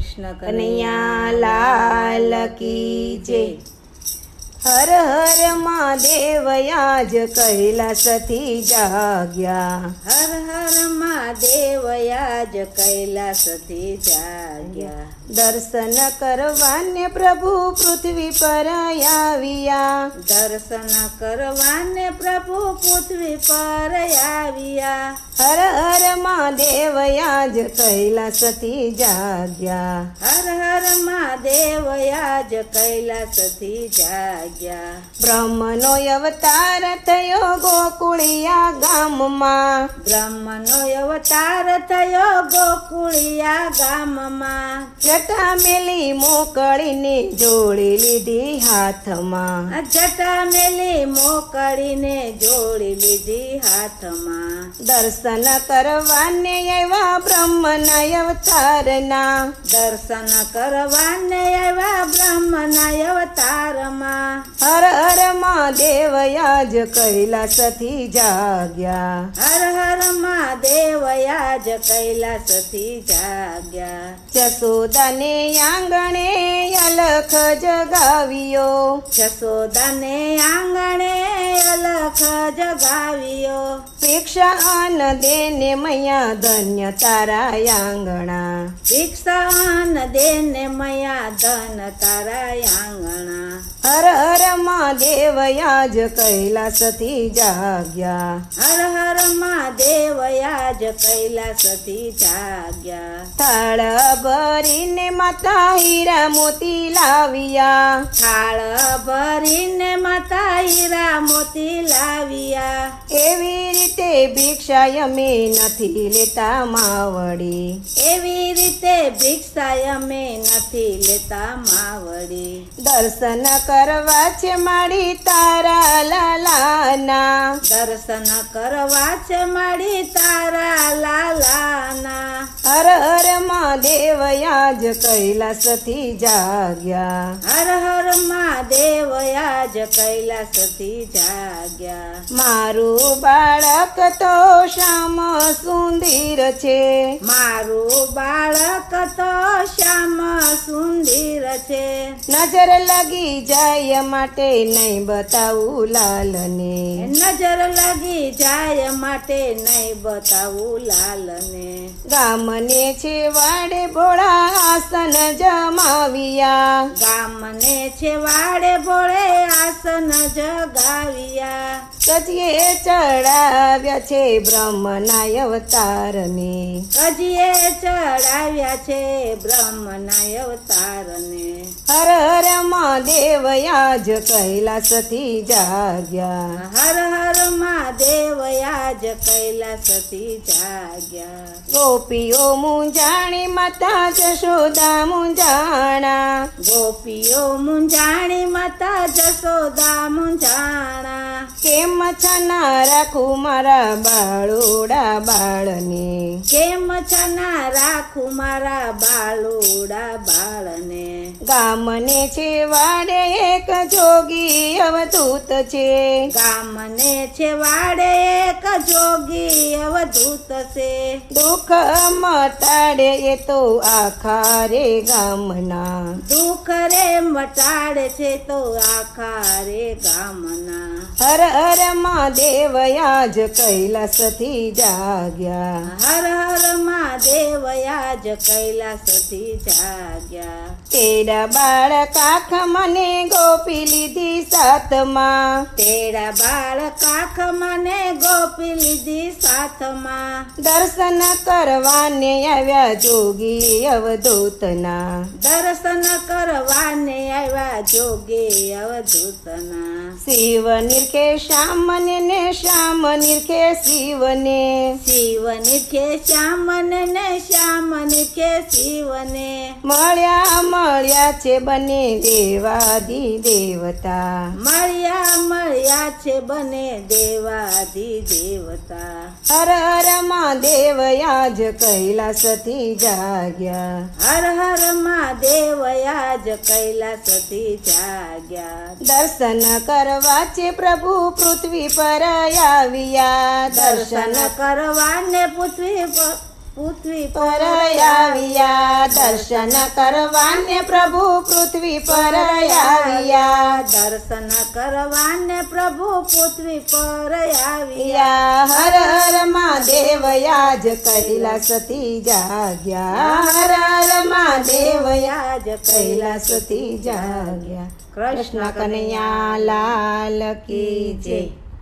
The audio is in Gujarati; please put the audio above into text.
કૃષ્ણ કનૈયા લાલ કી જય। હર હર મહાદેવ આજ કૈલાસથી જાગ્યા। હર હર મહાદેવ આજ કૈલાસથી જાગ્યા। દર્શન કરવાને પ્રભુ પૃથ્વી પર આવ્યા। દર્શન કરવાને પ્રભુ પૃથ્વી પર આવ્યા। હર હર મહાદેવ આજ કૈલાસથી જાગ્યા। હર હર મહાદેવ આજ કૈલાસથી જાગ્યા। બ્રહ્મનો અવતાર થયો ગોકુળિયા ગામમાં। બ્રહ્મનો અવતાર થયો ગોકુળિયા ગામમાં। જટા મેલી મોકળીને જોડી લીધી હાથમાં। જટા મેલી મોકળીને જોડી લીધી હાથમાં। દર્શન કરવાને આવ્યા બ્રહ્મના અવતારના। દર્શન કરવાને આવ્યા બ્રહ્મના અવતારમાં। હર હર મહાદેવ આજ કૈલાસથી જાગ્યા। હર હર મહાદેવ આજ કૈલાસથી જાગ્યા। જસોદાને આંગણે અલખ જગાવ્યો। જશોદાને આંગણે અલખ જગાવ્યો। ભિક્ષા અન્ન દેને મૈયા ધન્ય તારા આંગણા। ભિક્ષાન દેને મયા ધન તારા આંગણા। હર હર મહાદેવ આજ કૈલાસથી જાગ્યા। હર હર મહાદેવ આજ કૈલાસથી જાગ્યા। થાળ ભરીને માતા હીરા મોતી લાવ્યા। થાળ ભરીને માતા હીરા મોતી લાવ્યા। એવી રીતે ભિક્ષા અમે નથી લેતા માવડી। એવી રીતે ભિક્ષા અમે નથી લેતા માવડી। દર્શન કરવા છે માડી તારા લાલાના। દર્શન કરવા છે માડી તારા લાલાના। હર હર મહાદેવ આજ કૈલાસથી જાગ્યા। હર હર મહાદેવ આજ કૈલાસથી જાગ્યા। મારું બાળક તો શ્યામ સુંદર છે। મારું બાળક તો શ્યામ સુંદર છે। નજર લાગી જાય માટે નહીં બતાવું લાલને। નજર લાગી જાય માટે નહીં બતાવું લાલને। ગામને છેવાડે ભોળા આસન જમાવ્યા। ગામને છેવાડે ભોળે આસન જગાવ્યા। કજીએ ચડાવ્યા છે બ્રહ્મના અવતારને। કજીએ ચડાવ્યા છે બ્રહ્મના અવતારને। હર હર મહાદેવ આજ કૈલાસથી જાગ્યા। હર હર મહાદેવ આજ કૈલાસથી જાગ્યા। ગોપીઓ મૂંઝાણી માતા જશોદા મૂંઝાણા। ગોપીઓ મૂંઝાણી માતા જશોદા મૂંઝાણા। કેમ છના રાખું મારા બાળોડા બાળને। કેમ છના રાખું મારા બાળોડા બાળને। ગામને છેવાડે એક જોગી અવધૂત છે। ગામને છેવાડે એક જોગી અવધૂત છે। દુઃખ મટાડે એ તો આખા રે ગામના। દુઃખ રે મટાડે છે તો આખા રે ગામના। હર હર મહાદેવ આજ કૈલાસથી જાગ્યા। હર હર મહાદેવ આજ કૈલાસથી જાગ્યા। તેરા બાળક આંખ મને ગોપી લીધી સાથમાં। તેરા બાળક આંખ મને ગોપી લીધી સાથમાં। દર્શન કરવાને આવ્યા જોગી અવધૂતના। દર્શન કરવાને આવ્યા જોગી અવધૂતના। શિવ નિરખે શ્યામને ને શ્યામ નિરખે શિવને। શિવ નિરખે શ્યામને ને શ્યામ નિરખે શિવને। મળ્યા છે બને દેવાદી દેવતા। મળ્યા છે બને દેવાદી દેવતા। હર હર મહાદેવ આજ કૈલાસથી જાગ્યા। હર હર મહાદેવ આજ કૈલાસથી જાગ્યા। દર્શન કરવા છે પ્રભુ પૃથ્વી પર આવ્યા। દર્શન કરવાને પૃથ્વી પર પૃથ્વી પર આવ્યા દર્શન કરવાને પ્રભુ પૃથ્વી પર આવ્યા દર્શન કરવાને પ્રભુ પૃથ્વી પર આવ્યા યા હર હર મહાદેવ આજ કૈલાસથી જાગ્યા હર હર મહાદેવ આજ કૈલાસથી જાગ્યા કૃષ્ણ કનૈયા લાલ કી જય.